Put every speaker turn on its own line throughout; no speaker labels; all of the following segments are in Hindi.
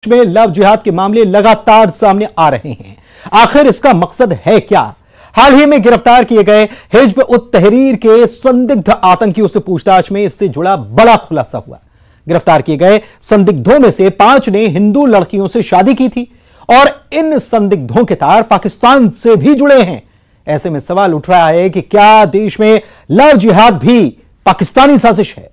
में लव जिहाद के मामले लगातार सामने आ रहे हैं। आखिर इसका मकसद है क्या? हाल ही में गिरफ्तार किए गए हिज्ब उत तहरीर के संदिग्ध आतंकियों से पूछताछ में इससे जुड़ा बड़ा खुलासा हुआ। गिरफ्तार किए गए संदिग्धों में से 5 ने हिंदू लड़कियों से शादी की थी और इन संदिग्धों के तार पाकिस्तान से भी जुड़े हैं। ऐसे में सवाल उठ रहा है कि क्या देश में लव जिहाद भी पाकिस्तानी साजिश है?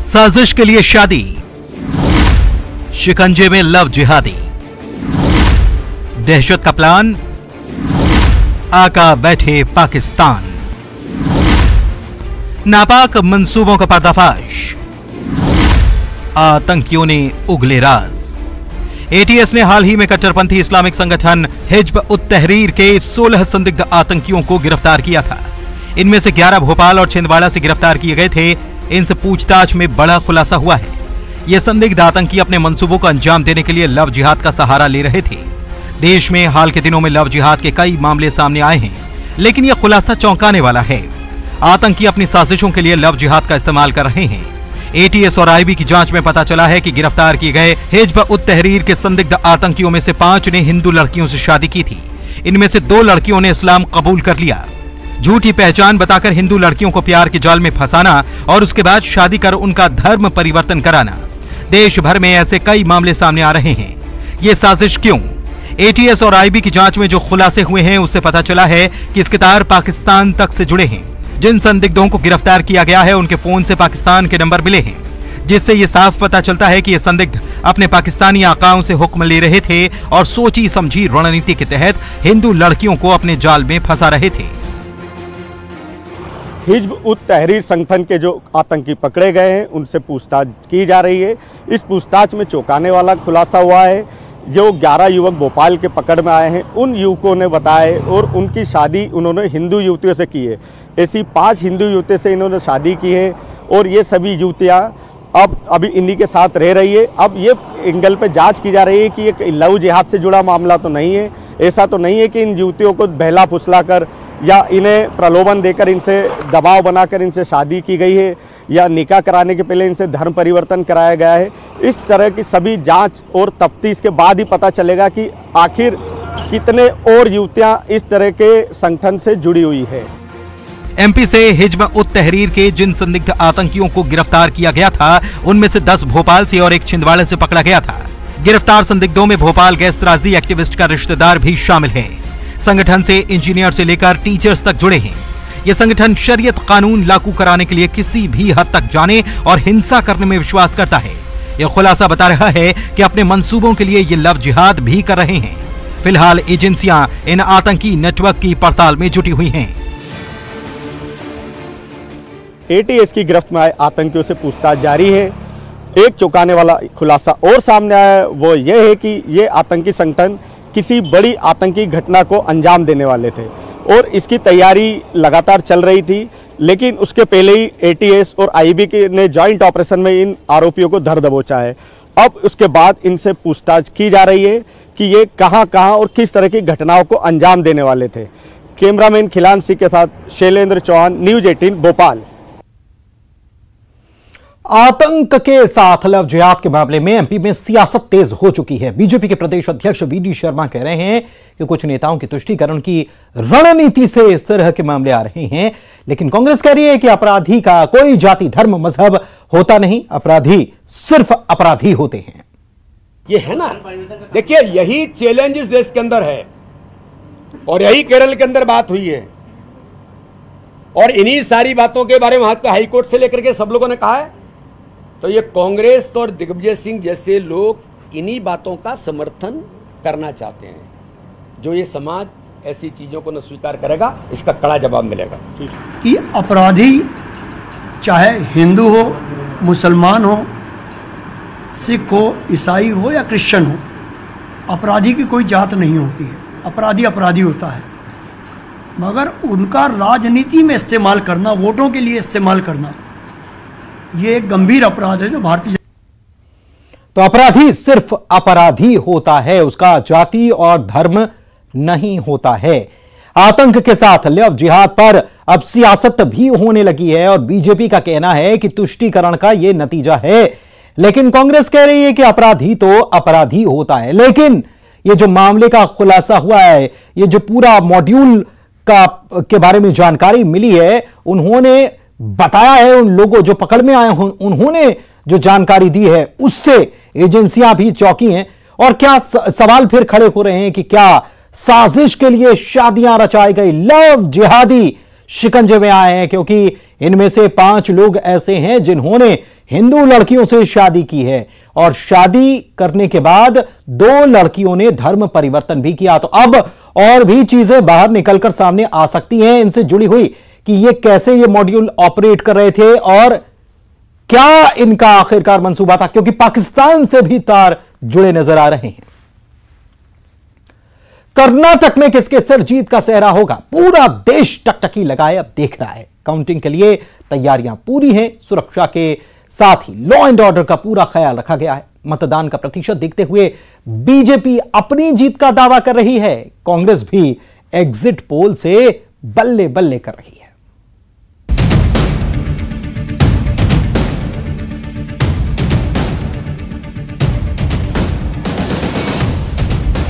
साजिश के लिए शादी, शिकंजे में लव जिहादी, दहशत का प्लान, आका बैठे पाकिस्तान, नापाक मंसूबों का पर्दाफाश, आतंकियों ने उगले राज। एटीएस ने हाल ही में कट्टरपंथी इस्लामिक संगठन हिज्ब उत तहरीर के 16 संदिग्ध आतंकियों को गिरफ्तार किया था। इनमें से 11 भोपाल और छिंदवाड़ा से गिरफ्तार किए गए थे। इनसे पूछताछ में बड़ा खुलासा हुआ है। ये संदिग्ध आतंकी अपने मंसूबों को अंजाम देने के लिए लव जिहाद का सहारा ले रहे थे। देश में हाल के दिनों में लव जिहाद के कई मामले सामने आए हैं, लेकिन यह खुलासा चौंकाने वाला है। आतंकी अपनी साजिशों के लिए लव जिहाद का इस्तेमाल कर रहे हैं। एटीएस और आईबी की जांच में पता चला है कि गिरफ्तार किए गए हिज्ब उत तहरीर के संदिग्ध आतंकियों में से 5 ने हिंदू लड़कियों से शादी की थी। इनमें से 2 लड़कियों ने इस्लाम कबूल कर लिया। झूठी पहचान बताकर हिंदू लड़कियों को प्यार के जाल में फंसाना और उसके बाद शादी कर उनका धर्म परिवर्तन कराना। देश भर में ऐसे कई मामले सामने आ रहे हैं। ये साजिश क्यों? एटीएस और आईबी की जांच में जो खुलासे हुए हैं उससे पता चला है कि इसके तार पाकिस्तान तक से जुड़े हैं। जिन संदिग्धों को गिरफ्तार किया गया है उनके फोन से पाकिस्तान के नंबर मिले हैं, जिससे ये साफ पता चलता है कि ये संदिग्ध अपने पाकिस्तानी आकाओं से हुक्म ले रहे थे और सोची समझी रणनीति के तहत हिंदू लड़कियों को अपने जाल में फंसा रहे थे।
हिज्ब उत तहरीर संगठन के जो आतंकी पकड़े गए हैं उनसे पूछताछ की जा रही है। इस पूछताछ में चौंकाने वाला खुलासा हुआ है। जो 11 युवक भोपाल के पकड़ में आए हैं उन युवकों ने बताया और उनकी शादी उन्होंने हिंदू युवतियों से की है। ऐसी 5 हिंदू युवतियों से इन्होंने शादी की है और ये सभी युवतियाँ अब अभी इन्हीं के साथ रह रही है। अब ये एंगल पे जांच की जा रही है कि ये लव जिहाद से जुड़ा मामला तो नहीं है। ऐसा तो नहीं है कि इन युवतियों को बहला फुसला कर या इन्हें प्रलोभन देकर इनसे दबाव बनाकर इनसे शादी की गई है या निकाह कराने के पहले इनसे धर्म परिवर्तन कराया गया है। इस तरह की सभी जांच और तफ्तीश के बाद ही पता चलेगा कि आखिर कितने और युवतियां इस तरह के संगठन से जुड़ी हुई है।
एमपी से हिज्ब उत तहरीर के जिन संदिग्ध आतंकियों को गिरफ्तार किया गया था उनमें से 10 भोपाल से और 1 छिंदवाड़ा से पकड़ा गया था। गिरफ्तार संदिग्धों में भोपाल गैस त्रासदी एक्टिविस्ट का रिश्तेदार भी शामिल है। संगठन से इंजीनियर से लेकर टीचर्स तक जुड़े हैं। यह संगठन शरीयत कानून लागू कराने के लिए किसी भी हद तक जाने और हिंसा करने में विश्वास करता है। यह खुलासा बता रहा है कि अपने मंसूबों के लिए ये लव जिहाद भी कर रहे हैं। फिलहाल एजेंसियां इन आतंकी नेटवर्क की पड़ताल में जुटी हुई हैं।
एटीएस की गिरफ्त में आए आतंकियों से पूछताछ जारी है। एक चौंकाने वाला खुलासा और सामने आया है, वो ये है कि ये आतंकी संगठन किसी बड़ी आतंकी घटना को अंजाम देने वाले थे और इसकी तैयारी लगातार चल रही थी। लेकिन उसके पहले ही एटीएस और आईबी ने जॉइंट ऑपरेशन में इन आरोपियों को धर दबोचा है। अब उसके बाद इनसे पूछताछ की जा रही है कि ये कहां और किस तरह की घटनाओं को अंजाम देने वाले थे। कैमरामैन खिलान सिंह के साथ शैलेंद्र चौहान, न्यूज 18 भोपाल।
आतंक के साथ लव जिहाद के मामले में एमपी में सियासत तेज हो चुकी है। बीजेपी के प्रदेश अध्यक्ष वीडी शर्मा कह रहे हैं कि कुछ नेताओं की तुष्टीकरण की रणनीति से इस तरह के मामले आ रहे हैं, लेकिन कांग्रेस कह रही है कि अपराधी का कोई जाति धर्म मजहब होता नहीं, अपराधी सिर्फ अपराधी होते हैं।
ये है ना, देखिए यही चैलेंज इस देश के अंदर है और यही केरल के अंदर बात हुई है और इन्हीं सारी बातों के बारे में हाईकोर्ट से लेकर के सब लोगों ने कहा है। तो ये कांग्रेस और दिग्विजय सिंह जैसे लोग इन्हीं बातों का समर्थन करना चाहते हैं। जो ये समाज ऐसी चीजों को न स्वीकार करेगा, इसका कड़ा जवाब मिलेगा
कि अपराधी चाहे हिंदू हो, मुसलमान हो, सिख हो, ईसाई हो या क्रिश्चियन हो, अपराधी की कोई जात नहीं होती है। अपराधी अपराधी होता है, मगर उनका राजनीति में इस्तेमाल करना, वोटों के लिए इस्तेमाल करना, ये एक गंभीर अपराध है जो भारतीय।
तो अपराधी सिर्फ अपराधी होता है, उसका जाति और धर्म नहीं होता है। आतंक के साथ लव जिहाद पर अब सियासत भी होने लगी है और बीजेपी का कहना है कि तुष्टीकरण का यह नतीजा है, लेकिन कांग्रेस कह रही है कि अपराधी तो अपराधी होता है। लेकिन यह जो मामले का खुलासा हुआ है, यह जो पूरा मॉड्यूल के बारे में जानकारी मिली है, उन्होंने बताया है, उन लोगों जो पकड़ में आए उन्होंने जो जानकारी दी है उससे एजेंसियां भी चौंकी हैं। और क्या सवाल फिर खड़े हो रहे हैं कि क्या साजिश के लिए शादियां रचाई गई, लव जिहादी शिकंजे में आए हैं, क्योंकि इनमें से 5 लोग ऐसे हैं जिन्होंने हिंदू लड़कियों से शादी की है और शादी करने के बाद 2 लड़कियों ने धर्म परिवर्तन भी किया। तो अब और भी चीजें बाहर निकलकर सामने आ सकती हैं इनसे जुड़ी हुई कि ये कैसे ये मॉड्यूल ऑपरेट कर रहे थे और क्या इनका आखिरकार मंसूबा था, क्योंकि पाकिस्तान से भी तार जुड़े नजर आ रहे हैं। कर्नाटक में किसके सिर जीत का सेहरा होगा, पूरा देश टकटकी लगाए अब देख रहा है। काउंटिंग के लिए तैयारियां पूरी हैं, सुरक्षा के साथ ही लॉ एंड ऑर्डर का पूरा ख्याल रखा गया है। मतदान का प्रतिशत देखते हुए बीजेपी अपनी जीत का दावा कर रही है, कांग्रेस भी एग्जिट पोल से बल्ले बल्ले कर रही है।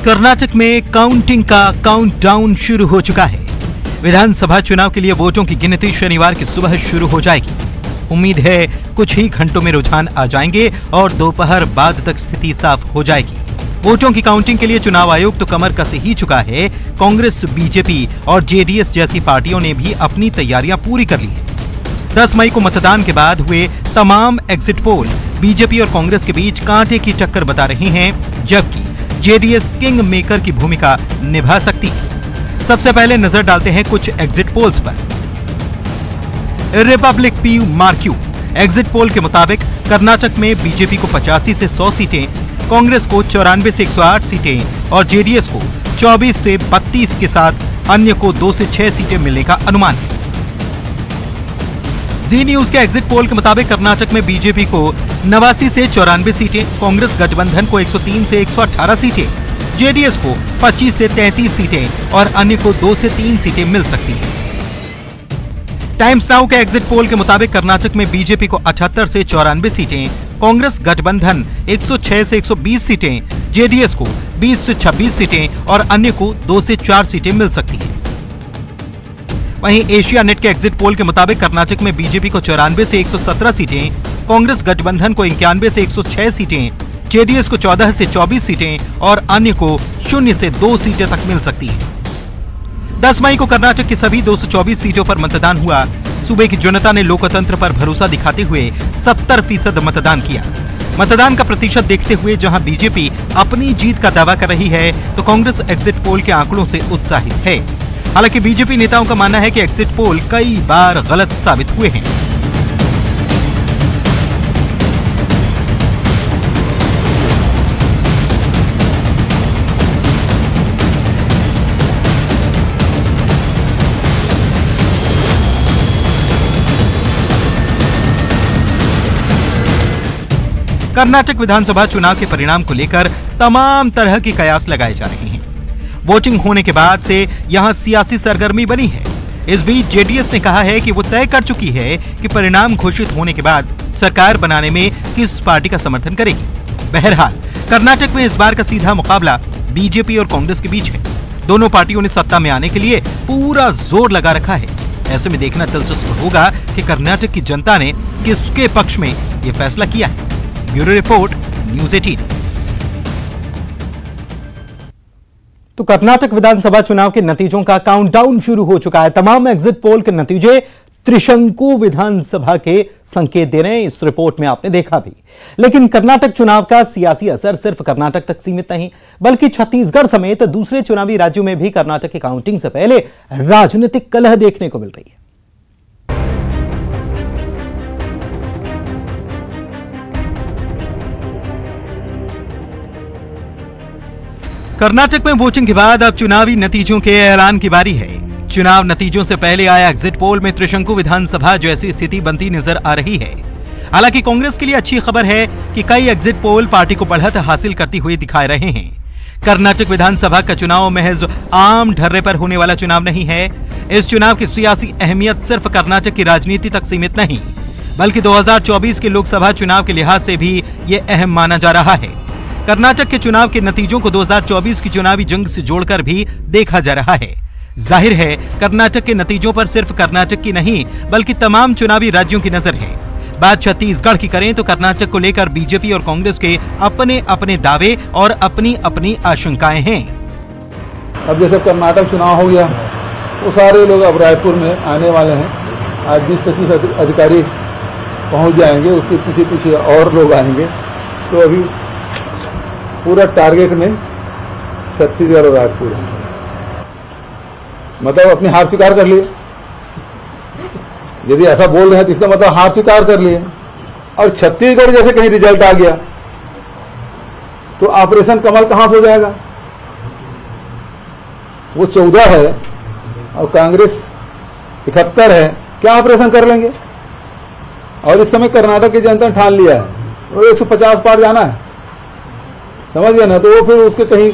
कर्नाटक में काउंटिंग का काउंटडाउन शुरू हो चुका है। विधानसभा चुनाव के लिए वोटों की गिनती शनिवार की सुबह शुरू हो जाएगी। उम्मीद है कुछ ही घंटों में रुझान आ जाएंगे और दोपहर बाद तक स्थिति साफ हो जाएगी। वोटों की काउंटिंग के लिए चुनाव आयोग तो कमर कस ही चुका है। कांग्रेस, बीजेपी और जेडीएस जैसी पार्टियों ने भी अपनी तैयारियां पूरी कर ली है। 10 मई को मतदान के बाद हुए तमाम एग्जिट पोल बीजेपी और कांग्रेस के बीच कांटे की टक्कर बता रहे हैं, जबकि जेडीएस किंग मेकर की भूमिका निभा सकती है। सबसे पहले नजर डालते हैं कुछ एग्जिट पोल्स पर। Republic P marquee exit poll के मुताबिक कर्नाटक में बीजेपी को 85 से 100 सीटें, कांग्रेस को 94 से 108 सीटें और जेडीएस को 24 से 32 के साथ अन्य को 2 से 6 सीटें मिलने का अनुमान है। जी न्यूज के एग्जिट पोल के मुताबिक कर्नाटक में बीजेपी को 89 से 94 सीटें, कांग्रेस गठबंधन को 103 से 118 सीटें, जेडीएस को 25 से 33 सीटें और अन्य को 2 से 3 सीटें मिल सकती हैं। टाइम्स नाउ के एग्जिट पोल के मुताबिक कर्नाटक में बीजेपी को 78 से 94 सीटें, कांग्रेस गठबंधन 106 से 120 सीटें, जेडीएस को 20 से 26 सीटें और अन्य को 2 से 4 सीटें मिल सकती हैं। वहीं एशिया नेट के एग्जिट पोल के मुताबिक कर्नाटक में बीजेपी को 94 से 117 सीटें, कांग्रेस गठबंधन को 91 से 106 सीटें, जेडीएस को 14 से 24 सीटें और अन्य को 0 से 2 सीटें तक मिल सकती हैं। 10 मई को कर्नाटक की सभी 224 सीटों पर मतदान हुआ। सूबे की जनता ने लोकतंत्र पर भरोसा दिखाते हुए 70% मतदान किया। मतदान का प्रतिशत देखते हुए जहां बीजेपी अपनी जीत का दावा कर रही है, तो कांग्रेस एग्जिट पोल के आंकड़ों से उत्साहित है। हालांकि बीजेपी नेताओं का मानना है कि एग्जिट पोल कई बार गलत साबित हुए हैं। कर्नाटक विधानसभा चुनाव के परिणाम को लेकर तमाम तरह के कयास लगाए जा रहे हैं। वोटिंग होने के बाद से यहां सियासी सरगर्मी बनी है। इस बीच जेडीएस ने कहा है कि वो तय कर चुकी है कि परिणाम घोषित होने के बाद सरकार बनाने में किस पार्टी का समर्थन करेगी। बहरहाल कर्नाटक में इस बार का सीधा मुकाबला बीजेपी और कांग्रेस के बीच है। दोनों पार्टियों ने सत्ता में आने के लिए पूरा जोर लगा रखा है। ऐसे में देखना दिलचस्प होगा कि कर्नाटक की जनता ने किसके पक्ष में ये फैसला किया है। Bureau report, news 18।
तो कर्नाटक विधानसभा चुनाव के नतीजों का काउंटडाउन शुरू हो चुका है। तमाम एग्जिट पोल के नतीजे त्रिशंकु विधानसभा के संकेत दे रहे हैं, इस रिपोर्ट में आपने देखा भी। लेकिन कर्नाटक चुनाव का सियासी असर सिर्फ कर्नाटक तक सीमित नहीं, बल्कि छत्तीसगढ़ समेत दूसरे चुनावी राज्यों में भी कर्नाटक की काउंटिंग से पहले राजनीतिक कलह देखने को मिल रही है।
कर्नाटक में वोटिंग के बाद अब चुनावी नतीजों के ऐलान की बारी है। चुनाव नतीजों से पहले आया एग्जिट पोल में त्रिशंकु विधानसभा जैसी स्थिति बनती नजर आ रही है। हालांकि कांग्रेस के लिए अच्छी खबर है कि कई एग्जिट पोल पार्टी को बढ़त हासिल करती हुई दिखा रहे हैं। कर्नाटक विधानसभा का चुनाव महज आम ढर्रे पर होने वाला चुनाव नहीं है। इस चुनाव की सियासी अहमियत सिर्फ कर्नाटक की राजनीति तक सीमित नहीं, बल्कि 2024 के लोकसभा चुनाव के लिहाज से भी ये अहम माना जा रहा है। कर्नाटक के चुनाव के नतीजों को 2024 की चुनावी जंग से जोड़कर भी देखा जा रहा है। जाहिर है कर्नाटक के नतीजों पर सिर्फ कर्नाटक की नहीं बल्कि तमाम चुनावी राज्यों की नजर है। बात छत्तीसगढ़ की करें तो कर्नाटक को लेकर बीजेपी और कांग्रेस के अपने अपने दावे और अपनी अपनी आशंकाएं हैं।
अब जैसे कर्नाटक चुनाव हो गया तो सारे लोग अब रायपुर में आने वाले हैं। आज 20-25 अधिकारी पहुंच जाएंगे, उसके पीछे पीछे और लोग आएंगे। तो अभी पूरा टारगेट में छत्तीसगढ़ और रायपुर है। मतलब अपनी हार स्वीकार कर लिए। यदि ऐसा बोल रहे हैं तो इसका मतलब हार स्वीकार कर लिए। और छत्तीसगढ़ जैसे कहीं रिजल्ट आ गया तो ऑपरेशन कमल कहां से हो जाएगा? वो 14 है और कांग्रेस 71 है, क्या ऑपरेशन कर लेंगे? और इस समय कर्नाटक की जनता ने ठान लिया है वो 150 पार जाना है, समझ गया ना? तो वो फिर उसके कहीं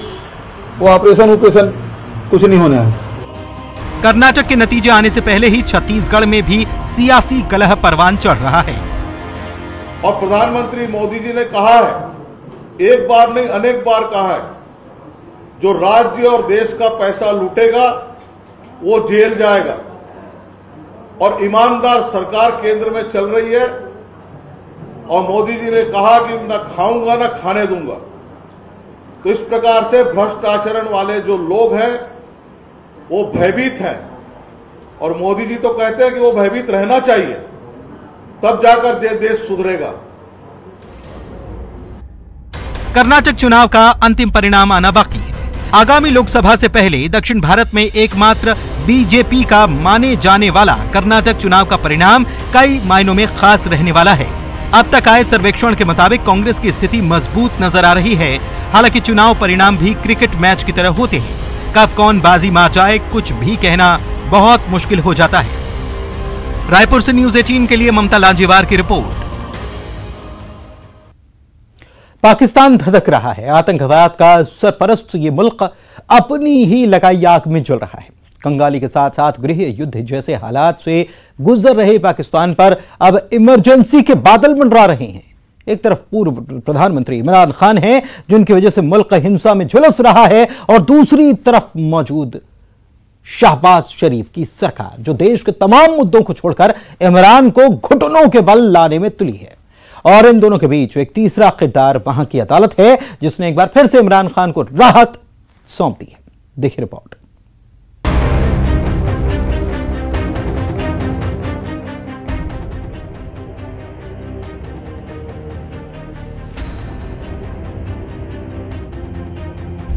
वो ऑपरेशन कुछ नहीं होना है।
कर्नाटक के नतीजे आने से पहले ही छत्तीसगढ़ में भी सियासी कलह परवान चढ़ रहा है।
और प्रधानमंत्री मोदी जी ने कहा है, एक बार नहीं अनेक बार कहा है, जो राज्य और देश का पैसा लूटेगा वो जेल जाएगा। और ईमानदार सरकार केंद्र में चल रही है और मोदी जी ने कहा कि न खाऊंगा न खाने दूंगा। तो इस प्रकार से भ्रष्ट आचरण वाले जो लोग हैं वो भयभीत हैं और मोदी जी तो कहते हैं कि वो भयभीत रहना चाहिए, तब जाकर देश सुधरेगा।
कर्नाटक चुनाव का अंतिम परिणाम आना बाकी है। आगामी लोकसभा से पहले दक्षिण भारत में एकमात्र बीजेपी का माने जाने वाला कर्नाटक चुनाव का परिणाम कई मायनों में खास रहने वाला है। अब तक आए सर्वेक्षण के मुताबिक कांग्रेस की स्थिति मजबूत नजर आ रही है। हालांकि चुनाव परिणाम भी क्रिकेट मैच की तरह होते हैं, कब कौन बाजी मार जाए कुछ भी कहना बहुत मुश्किल हो जाता है। रायपुर से न्यूज़ 18 के लिए ममता लांजेवार की रिपोर्ट।
पाकिस्तान धधक रहा है। आतंकवाद का सरपरस्त ये मुल्क अपनी ही लगाई आग में जल रहा है। कंगाली के साथ साथ गृह युद्ध जैसे हालात से गुजर रहे पाकिस्तान पर अब इमरजेंसी के बादल मंडरा रहे हैं। एक तरफ पूर्व प्रधानमंत्री इमरान खान हैं, जिनकी वजह से मुल्क हिंसा में झुलस रहा है, और दूसरी तरफ मौजूद शहबाज शरीफ की सरकार, जो देश के तमाम मुद्दों को छोड़कर इमरान को घुटनों के बल लाने में तुली है। और इन दोनों के बीच एक तीसरा किरदार वहां की अदालत है, जिसने एक बार फिर से इमरान खान को राहत सौंप दी है। देखिए रिपोर्ट।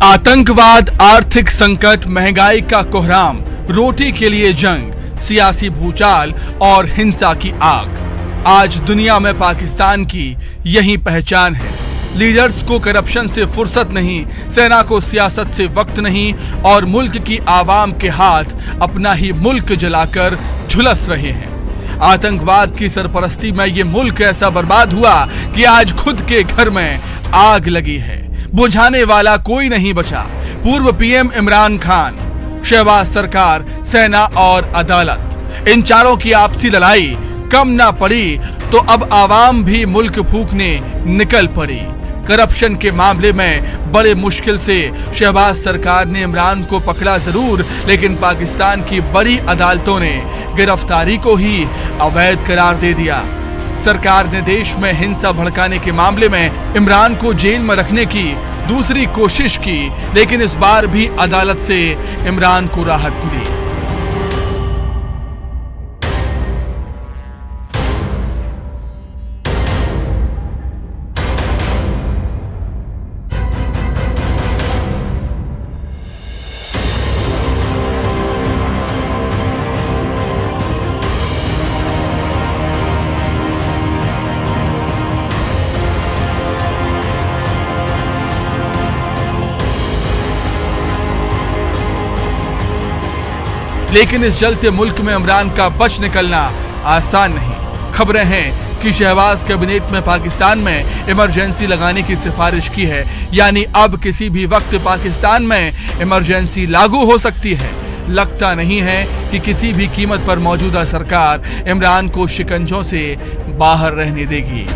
आतंकवाद, आर्थिक संकट, महंगाई का कोहराम, रोटी के लिए जंग, सियासी भूचाल और हिंसा की आग। आज दुनिया में पाकिस्तान की यही पहचान है। लीडर्स को करप्शन से फुर्सत नहीं, सेना को सियासत से वक्त नहीं और मुल्क की आवाम के हाथ अपना ही मुल्क जलाकर झुलस रहे हैं। आतंकवाद की सरपरस्ती में ये मुल्क ऐसा बर्बाद हुआ कि आज खुद के घर में आग लगी है, बुझाने वाला कोई नहीं बचा। पूर्व पीएम इमरान खान, शहबाज सरकार, सेना और अदालत, इन चारों की आपसी लड़ाई कम ना पड़ी तो अब आवाम भी मुल्क फूंकने निकल पड़ी। करप्शन के मामले में बड़े मुश्किल से शहबाज सरकार ने इमरान को पकड़ा जरूर, लेकिन पाकिस्तान की बड़ी अदालतों ने गिरफ्तारी को ही अवैध करार दे दिया। सरकार ने देश में हिंसा भड़काने के मामले में इमरान को जेल में रखने की दूसरी कोशिश की, लेकिन इस बार भी अदालत से इमरान को राहत मिली। लेकिन इस जलते मुल्क में इमरान का बच निकलना आसान नहीं। खबरें हैं जबकि शहबाज कैबिनेट में पाकिस्तान में इमरजेंसी लगाने की सिफारिश की है। यानी अब किसी भी वक्त पाकिस्तान में इमरजेंसी लागू हो सकती है। लगता नहीं है कि किसी भी कीमत पर मौजूदा सरकार इमरान को शिकंजों से बाहर रहने देगी।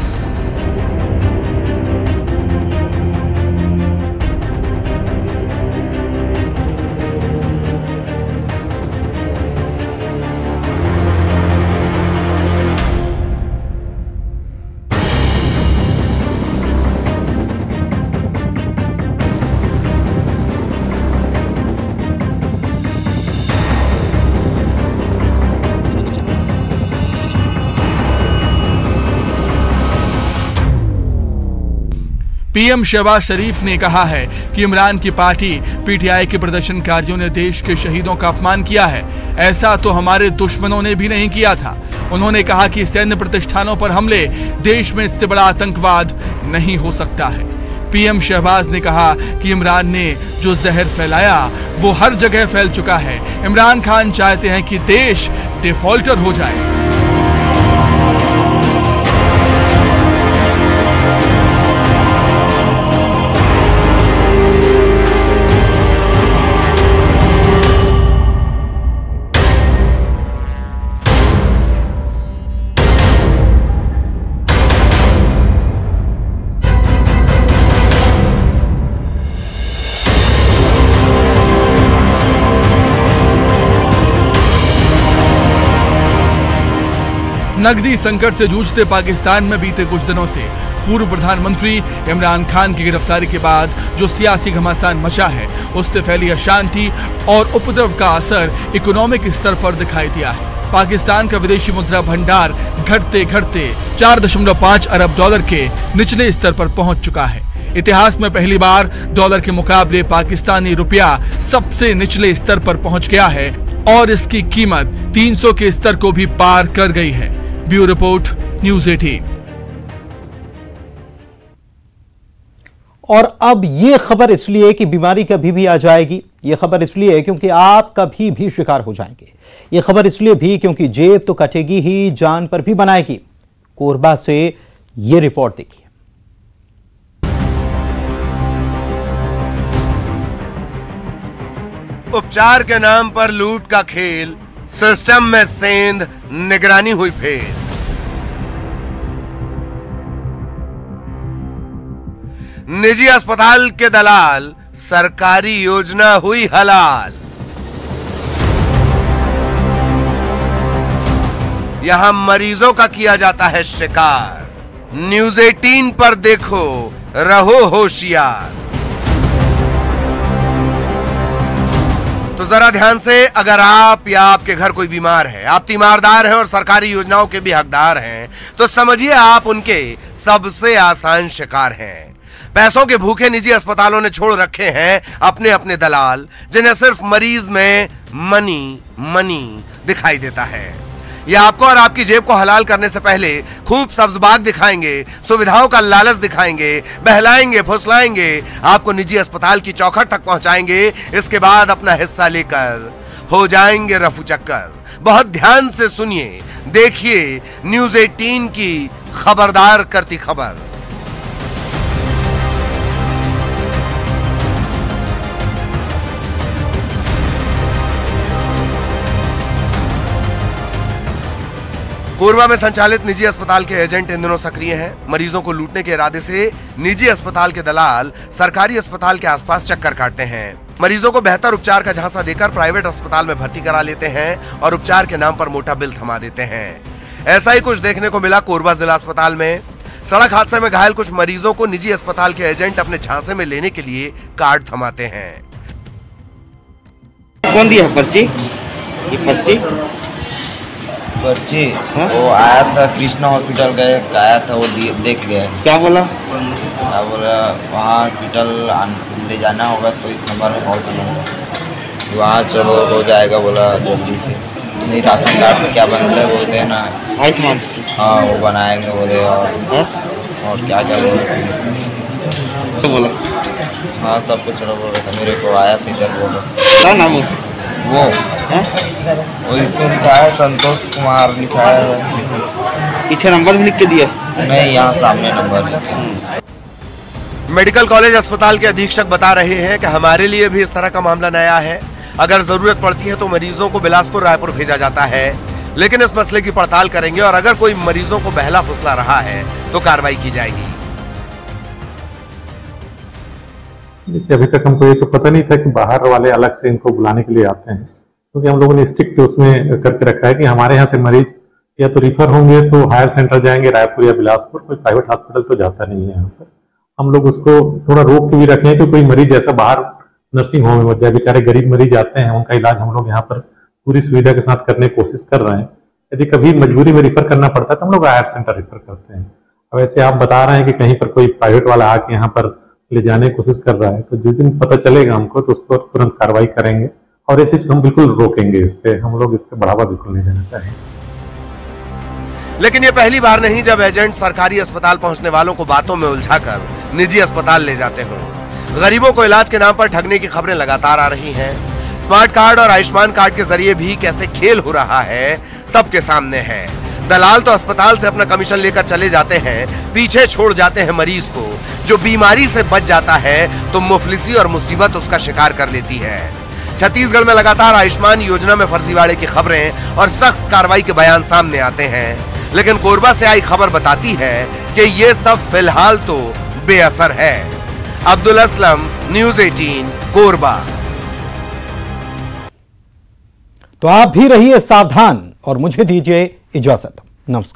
पीएम शहबाज शरीफ ने कहा है कि इमरान की पार्टी पीटीआई के प्रदर्शनकारियों ने देश के शहीदों का अपमान किया है। ऐसा तो हमारे दुश्मनों ने भी नहीं किया था। उन्होंने कहा कि सैन्य प्रतिष्ठानों पर हमले देश में इससे बड़ा आतंकवाद नहीं हो सकता है। पीएम शहबाज ने कहा कि इमरान ने जो जहर फैलाया वो हर जगह फैल चुका है। इमरान खान चाहते हैं कि देश डिफॉल्टर हो जाए। नकदी संकट से जूझते पाकिस्तान में बीते कुछ दिनों से पूर्व प्रधानमंत्री इमरान खान की गिरफ्तारी के बाद जो सियासी घमासान मचा है, उससे फैली अशांति और उपद्रव का असर इकोनॉमिक स्तर पर दिखाई दिया है। पाकिस्तान का विदेशी मुद्रा भंडार घटते घटते 4.5 अरब डॉलर के निचले स्तर पर पहुंच चुका है। इतिहास में पहली बार डॉलर के मुकाबले पाकिस्तानी रुपया सबसे निचले स्तर पर पहुंच गया है और इसकी कीमत 300 के स्तर को भी पार कर गई है। Bureau report, news 18।
और अब ये खबर इसलिए कि बीमारी कभी भी आ जाएगी। ये खबर इसलिए क्योंकि आप कभी भी शिकार हो जाएंगे। ये खबर इसलिए भी क्योंकि जेब तो कटेगी ही, जान पर भी बनाएगी। कोरबा से ये रिपोर्ट देखिए।
उपचार के नाम पर लूट का खेल, सिस्टम में सेंध, निगरानी हुई फेल। निजी अस्पताल के दलाल, सरकारी योजना हुई हलाल। यहां मरीजों का किया जाता है शिकार। न्यूज़ 18 पर देखो, रहो होशियार। तो जरा ध्यान से, अगर आप या आपके घर कोई बीमार है, आप तीमारदार हैं और सरकारी योजनाओं के भी हकदार हैं, तो समझिए आप उनके सबसे आसान शिकार हैं। पैसों के भूखे निजी अस्पतालों ने छोड़ रखे हैं अपने अपने दलाल, जिन्हें सिर्फ मरीज में मनी मनी दिखाई देता है। ये आपको और आपकी जेब को हलाल करने से पहले खूब सब्जबाग दिखाएंगे, सुविधाओं का लालच दिखाएंगे, बहलाएंगे, फुसलाएंगे, आपको निजी अस्पताल की चौखट तक पहुंचाएंगे। इसके बाद अपना हिस्सा लेकर हो जाएंगे रफू चक्कर। बहुत ध्यान से सुनिए, देखिए न्यूज़ 18 की खबरदार करती खबर। कोरबा में संचालित निजी अस्पताल के एजेंट इन दिनों सक्रिय हैं। मरीजों को लूटने के इरादे से निजी अस्पताल के दलाल सरकारी अस्पताल के आसपास चक्कर काटते हैं। मरीजों को बेहतर उपचार का झांसा देकर प्राइवेट अस्पताल में भर्ती करा लेते हैं और उपचार के नाम पर मोटा बिल थमा देते हैं। ऐसा ही कुछ देखने को मिला कोरबा जिला अस्पताल में। सड़क हादसे में घायल कुछ मरीजों को निजी अस्पताल के एजेंट अपने झांसे में लेने के लिए कार्ड थमाते हैं।
कौन दिया पर्ची? ये पर्ची वो आया था, कृष्णा हॉस्पिटल गए, आया था, वो देख गया। क्या बोला? क्या बोला, वहाँ हॉस्पिटल ले जाना होगा तो इस नंबर में कॉल करो, वहाँ चलो हो जाएगा बोला जल्दी से। नहीं, राशन कार्ड में क्या बनता है बोलते हैं ना, आयुष्मान। हाँ, वो बनाएंगे बोले। और क्या क्या बोले तो बोला। हाँ, सब कुछ चलो बोल रहा था। मेरे को आया था इधर, बोलो क्या नाम है वो? इसमें लिखा है संतोष कुमार लिखा है। पीछे नंबर भी लिख के दिया? नहीं, यहाँ सामने नंबर लिख के।
मेडिकल कॉलेज अस्पताल के अधीक्षक बता रहे हैं कि हमारे लिए भी इस तरह का मामला नया है। अगर जरूरत पड़ती है तो मरीजों को बिलासपुर रायपुर भेजा जाता है, लेकिन इस मसले की पड़ताल करेंगे और अगर कोई मरीजों को बहला फुसला रहा है तो कार्रवाई की जाएगी।
अभी तक हमको ये तो पता नहीं था कि बाहर वाले अलग से इनको बुलाने के लिए आते हैं, क्योंकि हम लोगों ने स्ट्रिक्ट उसमें करके रखा है कि हमारे यहाँ से मरीज या तो रिफर होंगे तो हायर सेंटर जाएंगे रायपुर या बिलासपुर, कोई प्राइवेट हॉस्पिटल तो जाता नहीं है यहाँ पर। हम लोग उसको थोड़ा रोक के भी रखे हैं कि कोई मरीज ऐसा बाहर नर्सिंग होम में मत जाए। बेचारे गरीब मरीज आते हैं, उनका इलाज हम लोग यहाँ पर पूरी सुविधा के साथ करने की कोशिश कर रहे हैं। यदि कभी मजबूरी में रिफर करना पड़ता है तो हम लोग हायर सेंटर रिफर करते हैं। अब ऐसे आप बता रहे हैं कि कहीं पर कोई प्राइवेट वाला आके यहाँ पर ले जाने की कोशिश कर रहा है, तो जिस दिन पता चलेगा हमको तो उस पर तुरंत कार्रवाई करेंगे और इस चीज को हम बिल्कुल रोकेंगे। इस पे हम लोग इस पे बढ़ावा बिल्कुल नहीं देना चाहेंगे।
लेकिन ये पहली बार नहीं जब एजेंट सरकारी अस्पताल पहुंचने वालों को बातों में उलझाकर निजी अस्पताल ले जाते हों। गरीबों को इलाज के नाम पर ठगने की खबरें लगातार आ रही हैं। स्मार्ट कार्ड और आयुष्मान कार्ड के जरिए भी कैसे खेल हो रहा है सबके सामने है। दलाल तो अस्पताल से अपना कमीशन लेकर चले जाते हैं, पीछे छोड़ जाते हैं मरीज को। जो बीमारी से बच जाता है तो मुफलिसी और मुसीबत उसका शिकार कर लेती है। छत्तीसगढ़ में लगातार आयुष्मान योजना में फर्जीवाड़े की खबरें और सख्त कार्रवाई के बयान सामने आते हैं, लेकिन कोरबा से आई खबर बताती है कि ये सब फिलहाल तो बेअसर है। अब्दुल असलम, न्यूज़ 18, कोरबा।
तो आप भी रहिए सावधान और मुझे दीजिए इजाजत। नमस्कार।